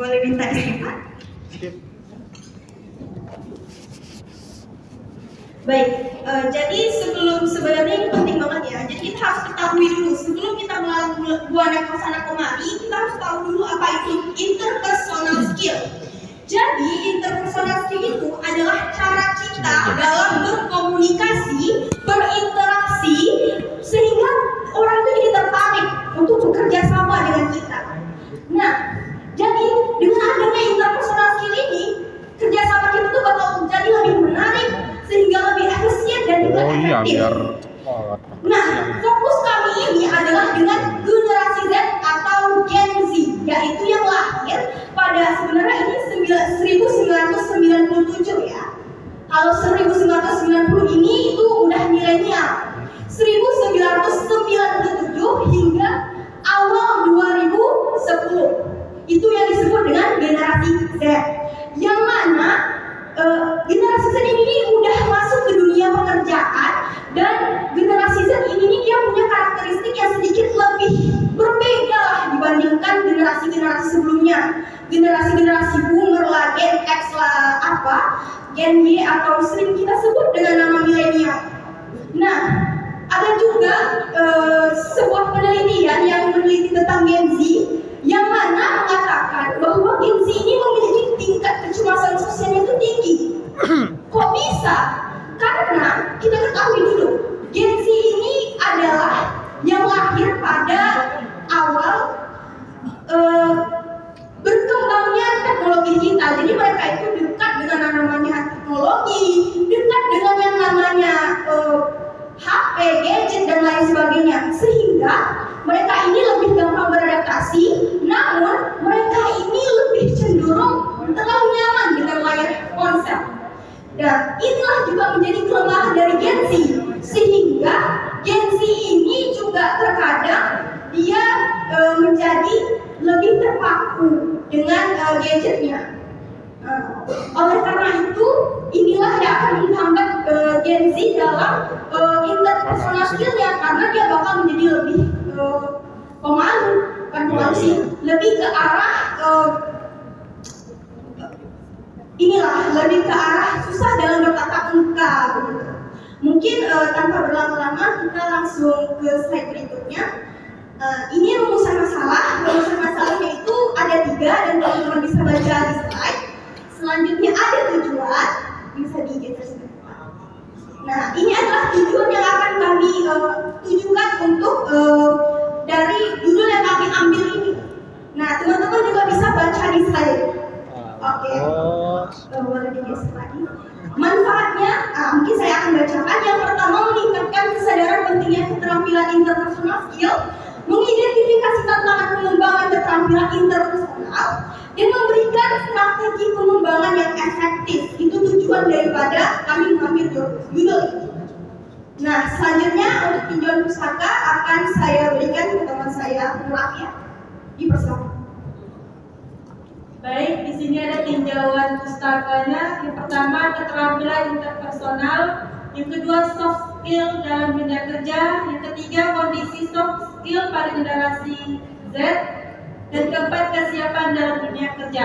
Boleh minta Pak? Baik, jadi sebenarnya ini penting banget ya. Jadi kita harus ketahui dulu sebelum kita melakukan kesana kemari, kita harus tahu dulu apa itu interpersonal skill. Jadi interpersonal skill itu adalah cara kita dalam berkomunikasi, berinteraksi, sehingga orang itu jadi tertarik untuk bekerja sama dengan kita. Nah, jadi dengan adanya interpersonal skill ini, kerjasama kita tuh bakal jadi lebih menarik, sehingga lebih efisien dan juga efektif. Nah, fokus kami ini adalah dengan generasi Z atau Gen Z, yaitu yang lahir pada sebenarnya ini 1997 ya. Kalau 1990 ini itu udah milenial. 1997 hingga awal 2010 itu yang disebut dengan generasi Z, yang mana generasi Z ini udah masuk ke dunia pekerjaan, dan generasi Z ini dia punya karakteristik yang sedikit lebih berbeda lah dibandingkan generasi-generasi sebelumnya. Generasi-generasi boomer lah, Gen X lah, Gen Y atau sering kita sebut dengan nama milenial. Nah, ada juga sebuah penelitian yang meneliti tentang Gen Z, yang mana mengatakan bahwa Gen Z ini memiliki tingkat kecemasan sosialnya itu tinggi. Kok bisa? Karena kita ketahui dulu, Gen Z ini adalah yang lahir pada awal berkembangnya teknologi digital. Jadi mereka itu dekat dengan yang namanya teknologi, dekat dengan yang namanya HP, gadget dan lain sebagainya, sehingga mereka ini lebih gampang beradaptasi. Namun mereka ini lebih cenderung terlalu nyaman dengan layar ponsel. Dan inilah juga menjadi kelemahan dari Gen Z, sehingga Gen Z ini juga terkadang dia menjadi lebih terpaku dengan gadgetnya. Oleh karena itu, inilah yang akan menghambat Gen Z dalam interpersonal skill-nya, karena dia bakal menjadi lebih pemalu, bukan pemalu sih, lebih ke arah lebih ke arah susah dalam bertatap muka. Mungkin tanpa berlama-lama kita langsung ke slide berikutnya. Ini rumusan masalah. Rumusan masalahnya itu ada 3 dan teman-teman bisa baca di slide. Selanjutnya ada tujuan, bisa digeser semua. Nah, ini adalah tujuan yang akan kami tujukan untuk dari judul yang kami ambil ini. Nah, teman-teman juga bisa baca di slide. Oke, boleh digeser lagi. Manfaatnya, mungkin saya akan bacakan. Yang pertama, meningkatkan kesadaran pentingnya keterampilan interpersonal skill, mengidentifikasi tantangan pengembangan keterampilan interpersonal, dan memberikan strategi pengembangan yang efektif. Itu tujuan daripada kami mengambil judul ini. Nah, selanjutnya untuk pinjauan pustaka akan saya berikan ke teman saya, Nurafia. Dipersilakan. Baik, di sini ada tinjauan pustakanya. Yang pertama, keterampilan interpersonal. Yang kedua, soft skill dalam dunia kerja. Yang ketiga, kondisi soft skill pada generasi Z. Dan keempat, kesiapan dalam dunia kerja.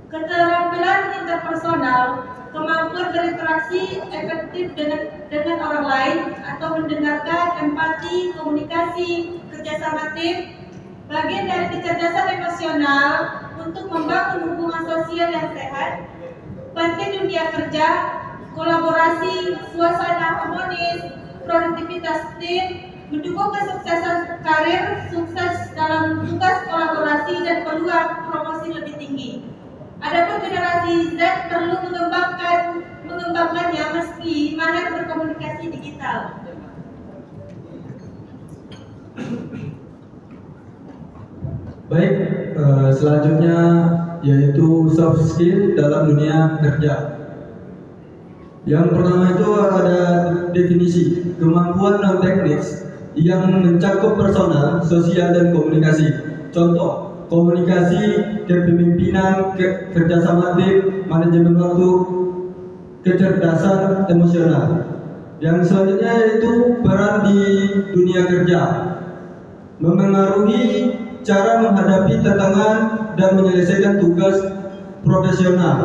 Keterampilan interpersonal, kemampuan berinteraksi efektif dengan orang lain atau mendengarkan, empati, komunikasi, kerjasama tim, bagian dari kecerdasan emosional untuk membangun hubungan sosial yang sehat, penting dunia kerja, kolaborasi, suasana harmonis, produktivitas tim, mendukung kesuksesan karir, sukses dalam tugas kolaborasi dan peluang promosi lebih tinggi. Adapun generasi Z perlu mengembangkannya meski mahir berkomunikasi digital. Baik, selanjutnya yaitu soft skill dalam dunia kerja. Yang pertama itu ada definisi kemampuan non teknis yang mencakup personal, sosial, dan komunikasi. Contoh, komunikasi, kepemimpinan, kerjasama tim, manajemen waktu, kecerdasan emosional. Yang selanjutnya yaitu peran di dunia kerja, memengaruhi cara menghadapi tantangan dan menyelesaikan tugas profesional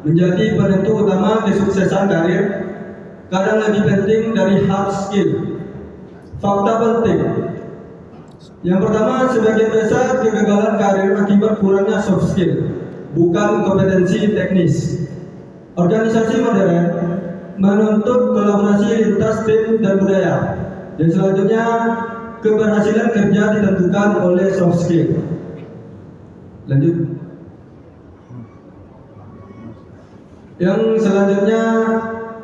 menjadi penentu utama kesuksesan karir, kadang lebih penting dari hard skill. Fakta penting. Yang pertama, sebagian besar kegagalan karir akibat kurangnya soft skill, bukan kompetensi teknis. Organisasi modern menuntut kolaborasi lintas tim dan budaya. Dan selanjutnya, keberhasilan kerja ditentukan oleh soft skill. Lanjut. Yang selanjutnya,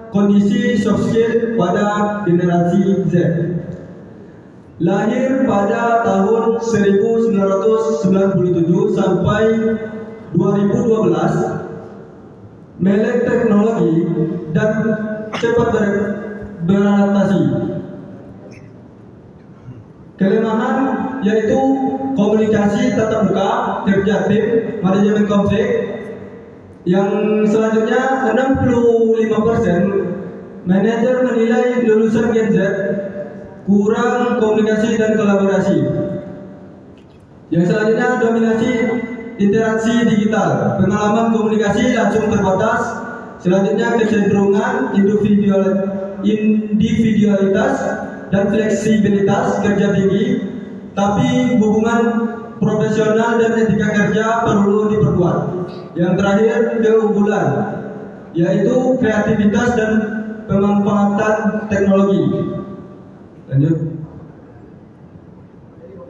kondisi soft skill pada generasi Z. Lahir pada tahun 1997 sampai 2012, melek teknologi dan cepat beradaptasi. Kelemahan yaitu komunikasi tatap muka, kerja tim, manajemen konflik. Yang selanjutnya, 65% manajer menilai lulusan Gen Z kurang komunikasi dan kolaborasi. Yang selanjutnya, dominasi interaksi digital, pengalaman komunikasi langsung terbatas. Selanjutnya, kecenderungan individualitas dan fleksibilitas kerja tinggi, tapi hubungan profesional dan etika kerja perlu diperkuat. Yang terakhir, keunggulan, yaitu kreativitas dan pemanfaatan teknologi. Lanjut.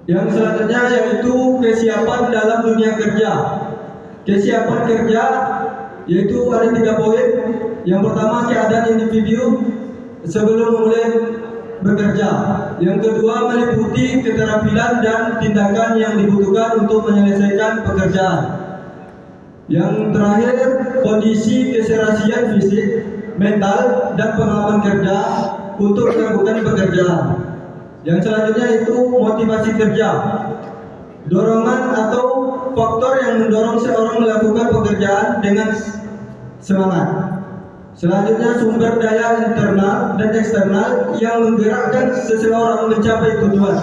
Yang selanjutnya yaitu kesiapan dalam dunia kerja. Kesiapan kerja yaitu ada 3 poin. Yang pertama, keadaan individu sebelum mulai bekerja. Yang kedua, meliputi keterampilan dan tindakan yang dibutuhkan untuk menyelesaikan pekerjaan. Yang terakhir, kondisi keserasian fisik, mental, dan pengalaman kerja untuk melakukan pekerjaan. Yang selanjutnya itu motivasi kerja, dorongan atau faktor yang mendorong seorang melakukan pekerjaan dengan semangat. Selanjutnya, sumber daya internal dan eksternal yang menggerakkan seseorang mencapai tujuan.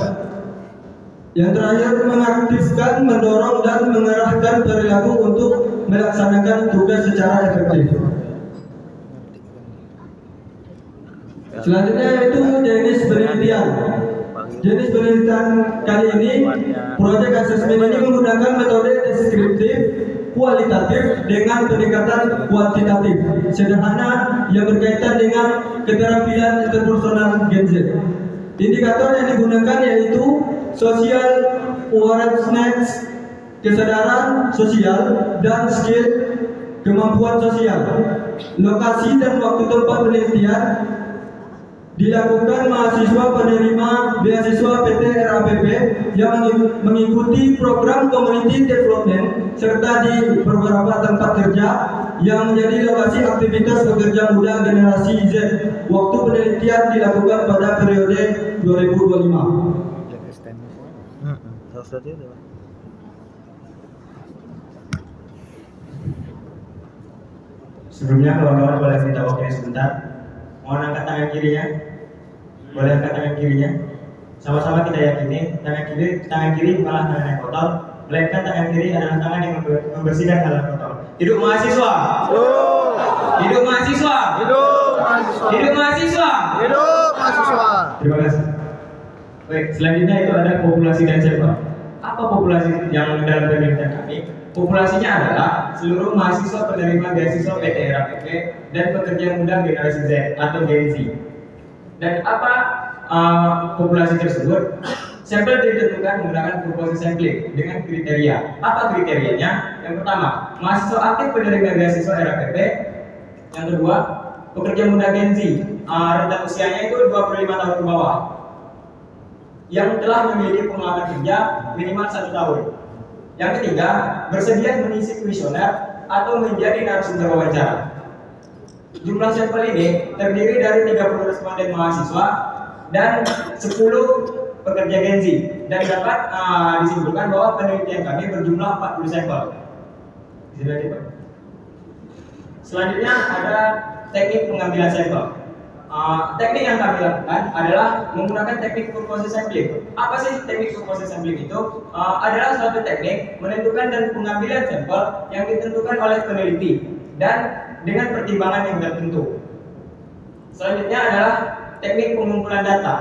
Yang terakhir, mengaktifkan, mendorong, dan mengarahkan perilaku untuk melaksanakan tugas secara efektif. Selanjutnya yaitu jenis penelitian. Jenis penelitian kali ini, proyek asesmen ini menggunakan metode deskriptif kualitatif dengan pendekatan kuantitatif sederhana yang berkaitan dengan keterampilan interpersonal Gen Z. Indikator yang digunakan yaitu social awareness, kesadaran sosial, dan skill, kemampuan sosial. Lokasi dan waktu tempat penelitian dilakukan mahasiswa penerima beasiswa PT RAPP yang mengikuti program community development serta di beberapa tempat kerja yang menjadi lokasi aktivitas pekerja muda generasi Z. Waktu penelitian dilakukan pada periode 2025. Sebelumnya kawan-kawan boleh minta waktu sebentar. Mohon angkat tangan kirinya. Boleh angkat tangan kirinya. Sama-sama kita yakini tangan kiri bukanlah tangan yang kotor, melainkan tangan kiri adalah tangan yang membersihkan hal yang kotor. Hidup mahasiswa. Hidup mahasiswa. Hidup mahasiswa. Hidup mahasiswa. Hidup mahasiswa. Terima kasih. Baik, selanjutnya itu ada populasi dan siapa? Apa populasi yang dalam penelitian kami? Populasinya adalah seluruh mahasiswa penerima beasiswa PT RAPP dan pekerja muda generasi Z atau Gen Z. Dan apa populasi tersebut? Sampel ditentukan menggunakan proporsi sampling dengan kriteria. Apa kriterianya? Yang pertama, mahasiswa aktif penerima beasiswa RAPP. Yang kedua, pekerja muda Gen Z. Rentang usianya itu 25 tahun ke bawah. Yang telah memiliki pengalaman kerja minimal 1 tahun. Yang ketiga, bersedia mengisi kuesioner atau menjadi narasumber wawancara. Jumlah sampel ini terdiri dari 30 responden mahasiswa dan 10 pekerja Gen Z, dan dapat disimpulkan bahwa penelitian kami berjumlah 40 sampel. Selanjutnya ada teknik pengambilan sampel. teknik yang kami lakukan adalah menggunakan teknik purpose sampling. Apa sih teknik purpose sampling itu? Adalah suatu teknik menentukan dan pengambilan sampel yang ditentukan oleh peneliti dan dengan pertimbangan yang tertentu. Selanjutnya adalah teknik pengumpulan data.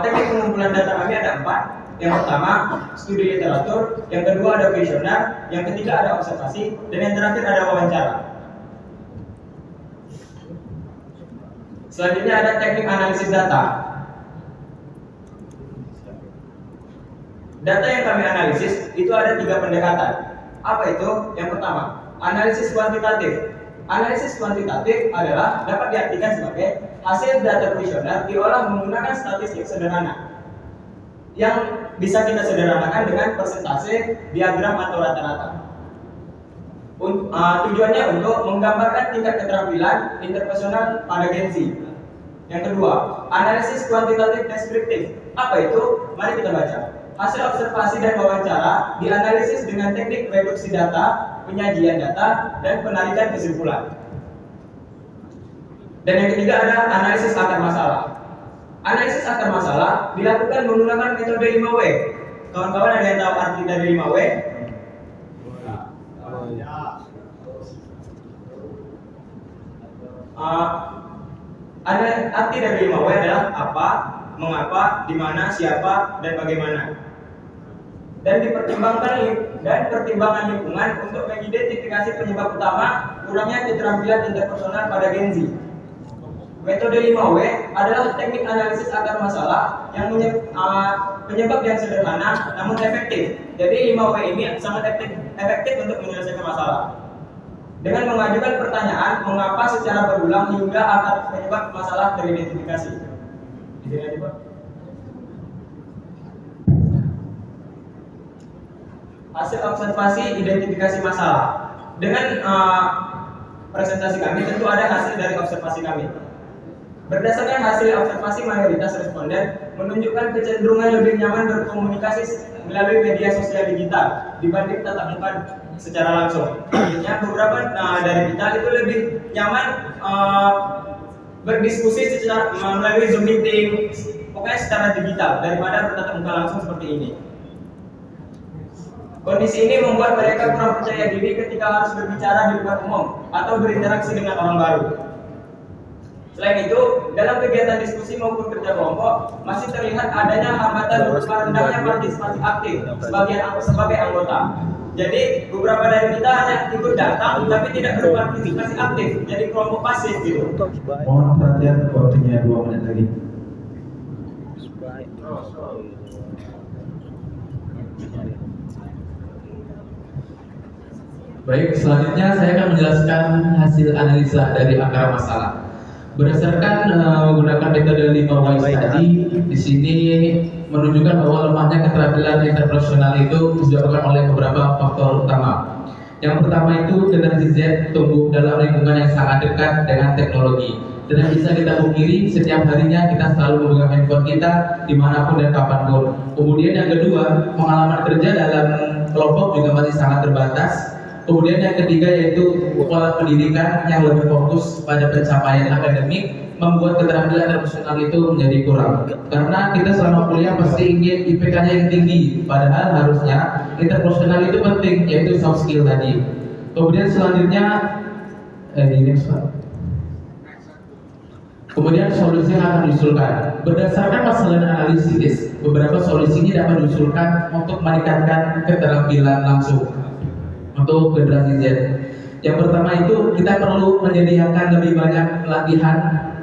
Teknik pengumpulan data kami ada 4. Yang pertama, studi literatur. Yang kedua ada kuesioner. Yang ketiga ada observasi. Dan yang terakhir ada wawancara. Selanjutnya ada teknik analisis data. Data yang kami analisis itu ada 3 pendekatan. Apa itu? Yang pertama, analisis kuantitatif. Analisis kuantitatif adalah dapat diartikan sebagai hasil data kuesioner diolah menggunakan statistik sederhana yang bisa kita sederhanakan dengan persentase, diagram atau rata-rata. Tujuannya untuk menggambarkan tingkat keterampilan interpersonal pada Gen Z. Yang kedua, analisis kuantitatif deskriptif. Apa itu? Mari kita baca. Hasil observasi dan wawancara dianalisis dengan teknik reduksi data, penyajian data, dan penarikan kesimpulan. Dan yang ketiga ada analisis akar masalah. Analisis akar masalah dilakukan menggunakan metode 5W. Kawan-kawan ada yang tahu arti dari 5W? Arti dari 5W adalah apa, mengapa, di mana, siapa, dan bagaimana. Dan pertimbangan lingkungan untuk mengidentifikasi penyebab utama kurangnya keterampilan interpersonal pada Gen Z. Metode 5W adalah teknik analisis akar masalah yang penyebab yang sederhana namun efektif. Jadi 5W ini sangat efektif untuk menyelesaikan masalah. Dengan mengajukan pertanyaan mengapa secara berulang hingga akar penyebab masalah teridentifikasi. Ini aja, Pak. Hasil observasi identifikasi masalah. Dengan presentasi kami tentu ada hasil dari observasi kami. Berdasarkan hasil observasi, mayoritas responden menunjukkan kecenderungan lebih nyaman berkomunikasi melalui media sosial digital dibanding tatap muka secara langsung. Artinya beberapa dari kita itu lebih nyaman berdiskusi secara melalui Zoom meeting, pokoknya secara digital daripada bertatap muka langsung seperti ini. Kondisi ini membuat mereka kurang percaya diri ketika harus berbicara di depan umum atau berinteraksi dengan orang baru. Selain itu, dalam kegiatan diskusi maupun kerja kelompok masih terlihat adanya hambatan berupa rendahnya partisipasi aktif sebagai anggota. Jadi beberapa dari kita hanya ikut datang tapi tidak berpartisipasi aktif, jadi kelompok pasif gitu. Mohon perhatian, waktunya 2 menit lagi. Baik, selanjutnya saya akan menjelaskan hasil analisa dari akar masalah. Berdasarkan menggunakan metode 5W tadi, di sini menunjukkan bahwa lemahnya keterampilan interpersonal itu disebabkan oleh beberapa faktor utama. Yang pertama itu generasi Z tumbuh dalam lingkungan yang sangat dekat dengan teknologi. Dan yang bisa kita pungkiri, setiap harinya kita selalu memegang handphone kita dimanapun dan kapanpun. Kemudian yang kedua, pengalaman kerja dalam kelompok juga masih sangat terbatas. Kemudian yang ketiga yaitu pola pendidikan yang lebih fokus pada pencapaian akademik membuat keterampilan interpersonal itu menjadi kurang. Karena kita selama kuliah pasti ingin IPK-nya yang tinggi, padahal harusnya interpersonal itu penting, yaitu soft skill tadi. Kemudian selanjutnya kemudian solusi yang akan diusulkan berdasarkan masalah analisis. Beberapa solusi ini dapat diusulkan untuk meningkatkan keterampilan langsung untuk generasi Z. Yang pertama itu kita perlu menyediakan lebih banyak pelatihan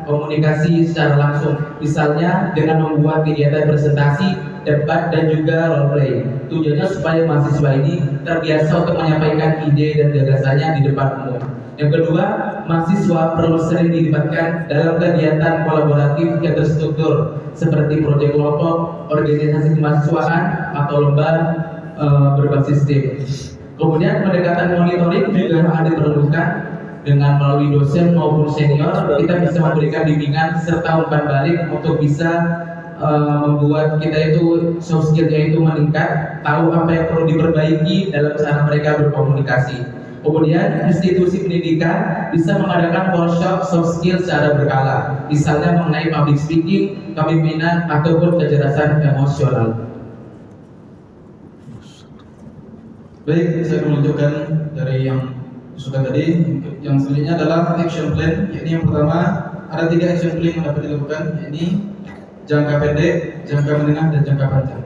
komunikasi secara langsung, misalnya dengan membuat kegiatan presentasi, debat, dan juga role play. Tujuannya supaya mahasiswa ini terbiasa untuk menyampaikan ide dan gagasannya di depan umum. Yang kedua, mahasiswa perlu sering dilibatkan dalam kegiatan kolaboratif yang terstruktur seperti proyek kelompok, organisasi kemahasiswaan, atau lomba berbasis tim. Kemudian pendekatan monitoring juga sangat diperlukan dengan melalui dosen maupun senior. Kita bisa memberikan bimbingan serta umpan balik untuk bisa membuat kita itu soft skill-nya itu meningkat, tahu apa yang perlu diperbaiki dalam cara mereka berkomunikasi. Kemudian institusi pendidikan bisa mengadakan workshop soft skill secara berkala, misalnya mengenai public speaking, kepemimpinan, ataupun kecerdasan emosional. Baik, saya melanjutkan dari yang sudah tadi. Yang selanjutnya adalah action plan. Yakni yang pertama ada 3 action plan yang dapat dilakukan, yakni jangka pendek, jangka menengah, dan jangka panjang.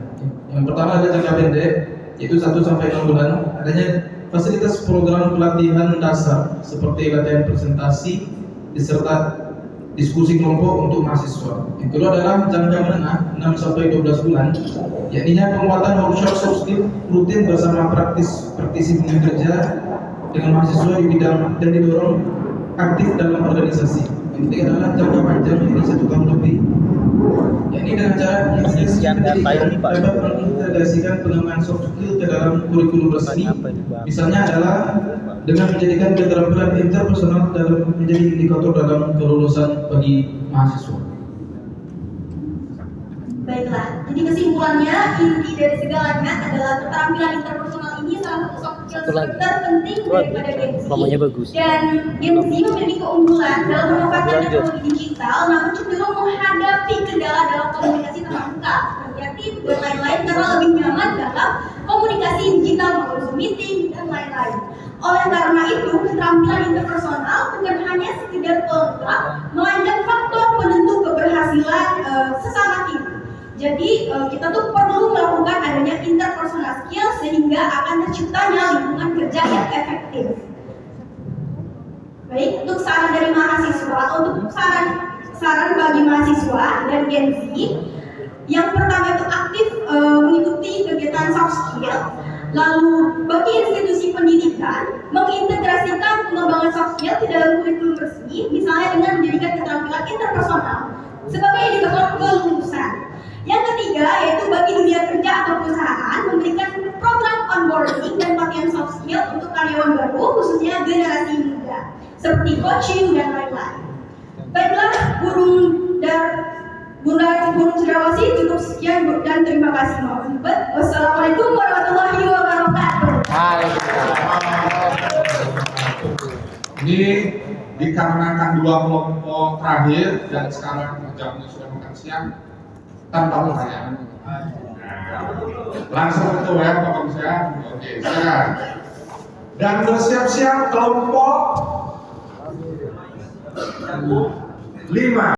Yang pertama adalah jangka pendek, yaitu 1 sampai 6 bulan. Adanya fasilitas program pelatihan dasar seperti latihan presentasi diserta diskusi kelompok untuk mahasiswa. Yang kedua adalah jangka menengah 6 sampai 12 bulan, yakni penguatan workshop soft skill rutin bersama praktisi kerja dengan mahasiswa di bidang dan didorong aktif dalam organisasi. Yang ketiga adalah jangka panjang, yakni 1 tahun lebih, yakni dengan cara dapat mengintegrasikan pengembangan soft skill ke dalam kurikulum resmi. Misalnya adalah dengan menjadikan keterampilan interpersonal dalam menjadi indikator dalam kelulusan bagi mahasiswa. Baiklah, jadi kesimpulannya inti dari segalanya adalah keterampilan interpersonal ini salah satu soft skill terpenting daripada Gen Z. Dan Gen Z memiliki keunggulan dalam memanfaatkan teknologi digital, namun cenderung menghadapi kendala dalam komunikasi tatap muka, kreatif dan lain-lain karena lebih nyaman dalam komunikasi digital melalui Zoom meeting dan lain-lain. Oleh karena itu, keterampilan interpersonal bukan hanya sekedar pelengkap, melainkan faktor penentu keberhasilan sesama tim. Jadi kita tuh perlu melakukan adanya interpersonal skill sehingga akan terciptanya lingkungan kerja yang efektif. Baik, untuk saran dari mahasiswa, untuk saran bagi mahasiswa dan Gen Z, yang pertama itu aktif mengikuti kegiatan soft skill. Lalu bagi institusi pendidikan mengintegrasikan pengembangan soft skill ke dalam kurikulum resmi, misalnya dengan menjadikan keterampilan interpersonal sebagai indikator kelulusan. Yang ketiga yaitu bagi dunia kerja atau perusahaan memberikan program onboarding dan pelatihan soft skill untuk karyawan baru, khususnya generasi muda, seperti coaching dan lain-lain. Baiklah, Burung Cendrawasih, cukup sekian dan terima kasih. Wassalamualaikum warahmatullahi wabarakatuh. Ini dikarenakan 2 kelompok terakhir dan sekarang jamnya sudah makan siang, tanpa pertanyaan. Langsung ke web makan siang. Oke, silakan. Dan bersiap-siap kelompok 5.